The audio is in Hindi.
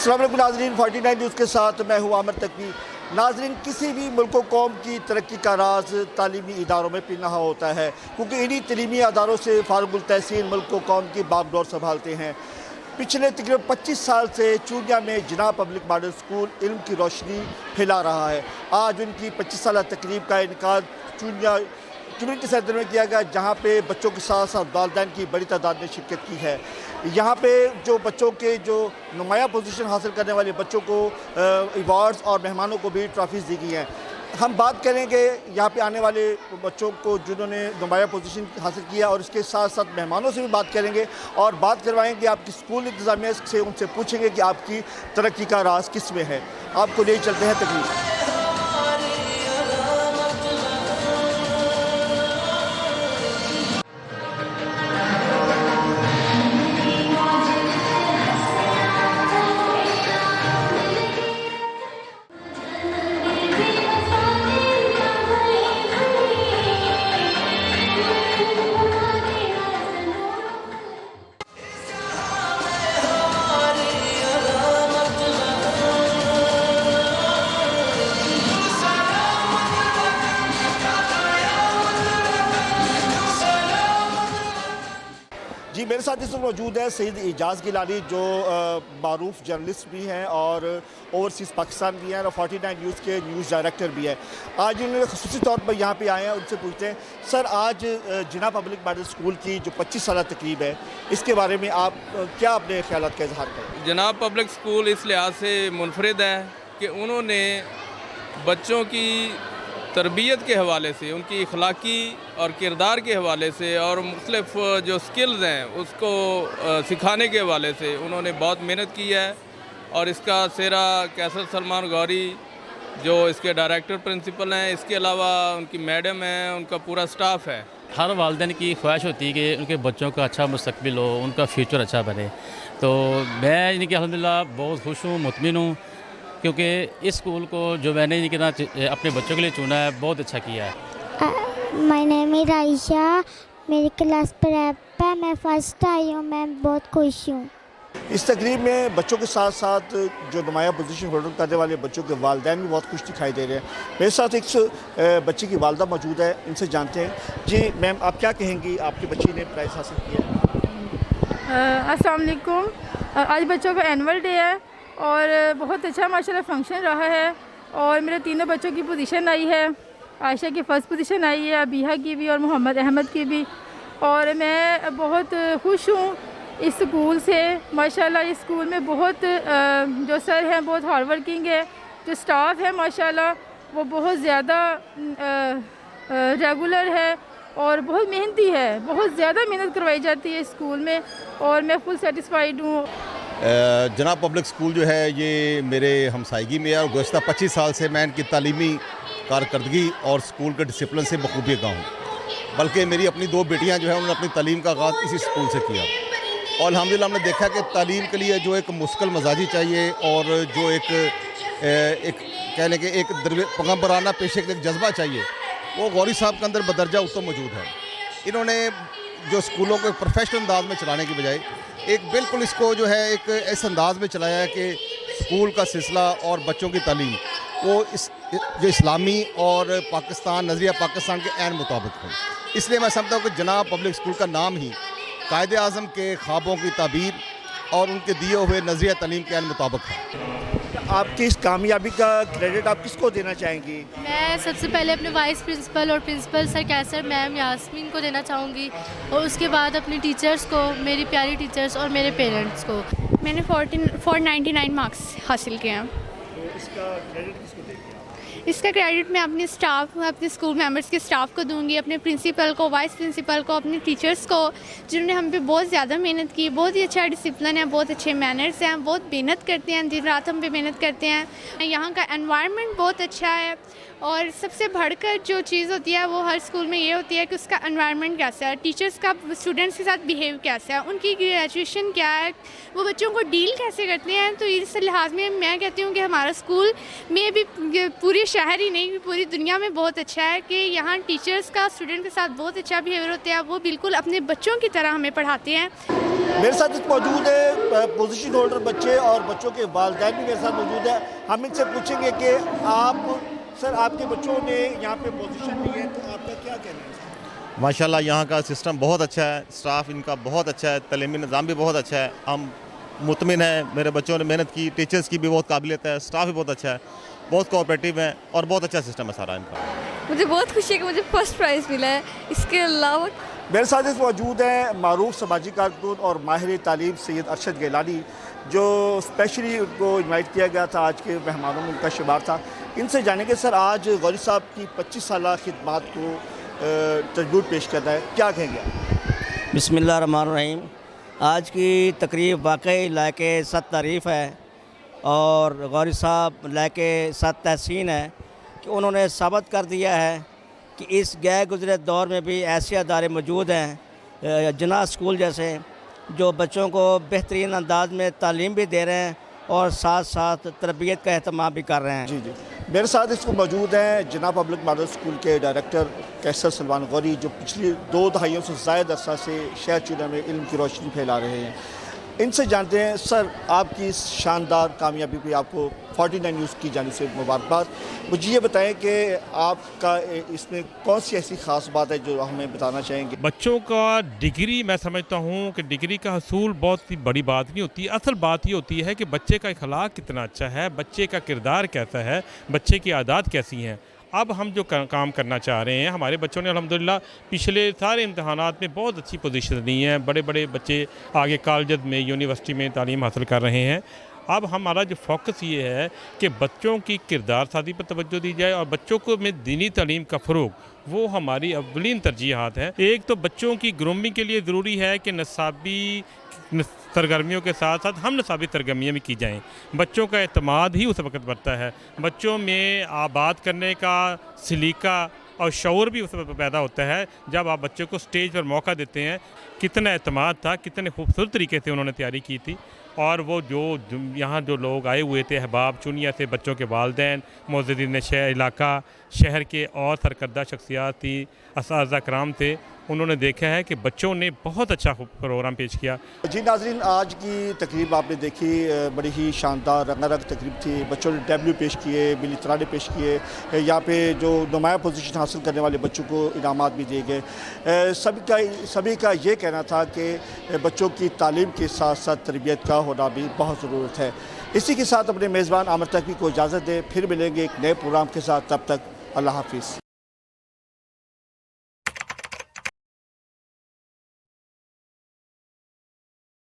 अस्सलाम वालेकुम नाज़रीन, 49 न्यूज़ के साथ मैं हूँ आमिर तकवी। नाज़रीन, किसी भी मुल्क कौम की तरक्की का राज तालीमी इदारों में पिनहा होता है, क्योंकि इन्हीं तलीमी इदारों से फारुगुल तहसीन मुल्क कौम की बागडोर संभालते हैं। पिछले तकरीबन 25 साल से चूनिया में जिना पब्लिक मॉडल स्कूल इल्म की रोशनी फैला रहा है। आज उनकी 25 साल तकरीब का इनकाद चूनिया कम्युनिटी सेंटर में किया गया, जहाँ पे बच्चों के साथ साथ वालिदैन की बड़ी तादाद ने शिरकत की है। यहाँ पे जो बच्चों के जो नुमाया पोजीशन हासिल करने वाले बच्चों को अवार्ड्स और मेहमानों को भी ट्रॉफीज़ दी गई हैं। हम बात करेंगे यहाँ पे आने वाले बच्चों को जिन्होंने नुमाया पोजीशन हासिल किया, और इसके साथ साथ मेहमानों से भी बात करेंगे और बात करवाएंगे आपकी स्कूल इंतज़ामिया से। उनसे पूछेंगे कि आपकी तरक्की का राज किस में है। आपको ले चलते हैं तकरीब। जी, मेरे साथ इस वक्त मौजूद है सईद एजाज गिलानी, जो मारूफ जर्नलिस्ट भी हैं और ओवरसीज़ पाकिस्तान भी हैं और 49 न्यूज़ के न्यूज़ डायरेक्टर भी हैं। आज उन्होंने ख़ुसूसी तौर पर यहाँ पे आए हैं। उनसे पूछते हैं, सर, आज जिना पब्लिक मॉडल स्कूल की जो 25 साल तकरीब है, इसके बारे में आप क्या अपने ख्यालात का इजहार करें? जनाब पब्लिक स्कूल इस लिहाज से मुनफरिद है कि उन्होंने बच्चों की तरबियत के हवाले से, उनकी अखलाकी और किरदार के हवाले से और मुख्तलिफ जो स्किल्स हैं उसको सिखाने के हवाले से उन्होंने बहुत मेहनत की है। और इसका सेरा कैसर सलमान गौरी जो इसके डायरेक्टर प्रिंसिपल हैं, इसके अलावा उनकी मैडम हैं, उनका पूरा स्टाफ है। हर वालिदैन की ख्वाहिश होती है कि उनके बच्चों का अच्छा मुस्तकबिल हो, उनका फ्यूचर अच्छा बने। तो मैं यानी कि अल्हम्दुलिल्लाह बहुत खुश हूँ, मुतमिन हूँ, क्योंकि इस स्कूल को जो मैंने अपने बच्चों के लिए चुना है, बहुत अच्छा किया है। माय नेम इज़ आयशा, मेरी क्लास प्रेप है, मैं फर्स्ट आई हूँ, मैं बहुत खुश हूँ। इस तकरीब में बच्चों के साथ साथ जो नुमाया पोजीशन होल्डर करने वाले बच्चों के वालिदैन भी बहुत खुश दिखाई दे रहे हैं। मेरे साथ एक बच्ची की वालदा मौजूद है, इनसे जानते हैं। जी मैम, आप क्या कहेंगी, आपकी बच्ची ने प्राइज़ हासिल किया? अस्सलाम वालेकुम। आज बच्चों का एनुअल डे है और बहुत अच्छा माशाल्लाह फंक्शन रहा है और मेरे तीनों बच्चों की पोजीशन आई है। आयशा की फ़र्स्ट पोजीशन आई है, अबीहा की भी और मोहम्मद अहमद की भी। और मैं बहुत खुश हूँ इस स्कूल से। माशाल्लाह इस स्कूल में बहुत जो सर हैं बहुत हार्ड वर्किंग है, जो स्टाफ है माशाल्लाह वो बहुत ज़्यादा रेगुलर है और बहुत मेहनती है। बहुत ज़्यादा मेहनत करवाई जाती है इस स्कूल में और मैं फुल सेटिस्फाइड हूँ। जना पब्लिक स्कूल जो है ये मेरे हमसायगी में है और गुज़श्ता 25 साल से मैं इनकी तालीमी कारकर्दगी और स्कूल के डिसिप्लिन से बखूबी का हूँ। बल्कि मेरी अपनी 2 बेटियाँ जो है उन्होंने अपनी तालीम का आगाज़ इसी स्कूल से किया और अल्हम्दुलिल्लाह हमने देखा कि तालीम के लिए जो एक मुश्किल मजाजी चाहिए और जो एक कह लें कि एक पैगम्बराना पेशे का एक जज्बा चाहिए, वो गौरी साहब के अंदर बदरजा उत्तम मौजूद है। इन्होंने जो स्कूलों को एक प्रोफेशनल अंदाज में चलाने की बजाय एक बिल्कुल इसको जो है एक ऐसे अंदाज में चलाया है कि स्कूल का सिलसिला और बच्चों की तालीम वो जो इस्लामी और पाकिस्तान नज़रिया पाकिस्तान के ऐन मुताबिक हो। इसलिए मैं समझता हूँ कि जना पब्लिक स्कूल का नाम ही कायदे आज़म के ख्वाबों की ताबीर और उनके दिए हुए नज़रिया तालीम के ऐन मुताबिक है। आपकी इस कामयाबी का क्रेडिट आप किसको देना चाहेंगी? मैं सबसे पहले अपने वाइस प्रिंसिपल और प्रिंसिपल सर कैसर मैम यास्मीन को देना चाहूँगी और उसके बाद अपने टीचर्स को, मेरी प्यारी टीचर्स और मेरे पेरेंट्स को। मैंने 499 मार्क्स हासिल किए हैं। तो इसका क्रेडिट किसको देंगे? इसका क्रेडिट मैं अपने स्टाफ, अपने स्कूल मेंबर्स के स्टाफ को दूंगी, अपने प्रिंसिपल को, वाइस प्रिंसिपल को, अपने टीचर्स को, जिन्होंने हम पे बहुत ज़्यादा मेहनत की। बहुत ही अच्छा डिसिप्लिन है, बहुत अच्छे मैनर्स हैं, बहुत मेहनत करते हैं, दिन रात हम पे मेहनत करते हैं। यहाँ का एनवायरनमेंट बहुत अच्छा है और सबसे बढ़कर जो चीज़ होती है वो हर स्कूल में ये होती है कि उसका एनवायरनमेंट कैसा है, टीचर्स का स्टूडेंट्स के साथ बिहेव कैसा है, उनकी ग्रेजुएशन क्या है, वो बच्चों को डील कैसे करते हैं। तो इस लिहाज में मैं कहती हूँ कि हमारा स्कूल में भी पूरे शहर ही नहीं पूरी दुनिया में बहुत अच्छा है कि यहाँ टीचर्स का स्टूडेंट के साथ बहुत अच्छा बिहेवियर होता है, वो बिल्कुल अपने बच्चों की तरह हमें पढ़ाते हैं। मेरे साथ मौजूद है पोजीशन होल्डर बच्चे और बच्चों के वालिदैन भी मेरे साथ मौजूद है। हम इनसे पूछेंगे कि आपके बच्चों ने यहाँ पे पोजीशन ली है, तो आपका क्या कहना है? माशाल्लाह यहाँ का सिस्टम बहुत अच्छा है, स्टाफ इनका बहुत अच्छा है, तलीमी निज़ाम भी बहुत अच्छा है। हम मुतमिन हैं, मेरे बच्चों ने मेहनत की, टीचर्स की भी बहुत काबिलियत है, स्टाफ भी बहुत अच्छा है, बहुत कोऑपरेटिव है और बहुत अच्छा सिस्टम है सारा इनका। मुझे बहुत खुशी है कि मुझे फर्स्ट प्राइज़ मिला है। इसके अलावा मेरे साथ इस मौजूद हैं मारूफ समाजी कारकुन और माहिर तालीम सैयद अरशद गिलानी, जो स्पेशली उनको इनवाइट किया गया था, आज के मेहमानों में उनका शुमार था। इनसे जानेंगे सर, आज गौरी साहब की 25 साल खिदमत को ट्रिब्यूट पेश करना है, क्या कहेंगे? बिस्मिल्लाहिर्रहमानिर्रहीम। आज की तकरीब वाकई लायके सत तारीफ़ है और गौरी साहब लायके सत तहसीन है कि उन्होंने साबित कर दिया है कि इस गए गुजरे दौर में भी ऐसे अदारे मौजूद हैं, जना स्कूल जैसे, जो बच्चों को बेहतरीन अंदाज में तालीम भी दे रहे हैं और साथ साथ तरबियत का अहतमाम भी कर रहे हैं। जी जी, मेरे साथ इसको मौजूद हैं जना पब्लिक मॉडल स्कूल के डायरेक्टर कैसर सलमान गौरी, जो पिछली 2 दहाइयों से ज़ायद अरसा से शहर चुना में इल्म की रोशनी फैला रहे हैं। इनसे जानते हैं सर, आपकी इस शानदार कामयाबी पे आपको 49 न्यूज़ की जानिब से मुबारकबाद। मुझे ये बताएं कि आपका इसमें कौन सी ऐसी ख़ास बात है जो हमें बताना चाहेंगे? बच्चों का डिग्री, मैं समझता हूँ कि डिग्री का हसूल बहुत ही बड़ी बात नहीं होती। असल बात ये होती है कि बच्चे का अखलाक कितना अच्छा है, बच्चे का किरदार कैसा है, बच्चे की आदत कैसी हैं। अब हम जो काम करना चाह रहे हैं, हमारे बच्चों ने अल्हम्दुलिल्लाह पिछले सारे इम्तहानात में बहुत अच्छी पोजीशन ली हैं, बड़े बड़े बच्चे आगे कॉलेज में, यूनिवर्सिटी में तालीम हासिल कर रहे हैं। अब हमारा जो फोकस ये है कि बच्चों की किरदार साजी पर तवज्जो दी जाए और बच्चों को में दीनी तालीम का फ़रोग, वो हमारी अव्वलीन तरजीहात है। एक तो बच्चों की ग्रूमिंग के लिए ज़रूरी है कि नसाबी सरगर्मियों के साथ साथ हम नसाबी सरगर्मियाँ भी की जाएँ। बच्चों का एतमाद ही उस वक्त बढ़ता है, बच्चों में आबाद करने का सलीका और शऊर भी उस वक्त पैदा होता है जब आप बच्चों को स्टेज पर मौका देते हैं। कितना एतमाद था, कितने खूबसूरत तरीके से उन्होंने तैयारी की थी। और वो जो यहाँ जो लोग आए हुए थे, अहबाब चुनिया से बच्चों के वालिदैन, मुअज़्ज़िज़ीन शहर इलाका, शहर के और सरकर्दा शख्सियात थी, असातिज़ा कराम थे, उन्होंने देखा है कि बच्चों ने बहुत अच्छा प्रोग्राम पेश किया। जी नाज़रीन, आज की तकरीब आपने देखी, बड़ी ही शानदार रंगारंग तकरीब थी। बच्चों ने डब्ल्यू पेश किए, बिली तराने पेश किए, यहाँ पे जो नुमाया पोजीशन हासिल करने वाले बच्चों को इनामात भी दिए गए। सभी का ये कहना था कि बच्चों की तालीम के साथ साथ तरबियत का होना भी बहुत ज़रूरत है। इसी के साथ अपने मेज़बान आमिर तकवी को इजाज़त दें, फिर मिलेंगे एक नए प्रोग्राम के साथ। तब तक अल्लाह हाफिज़।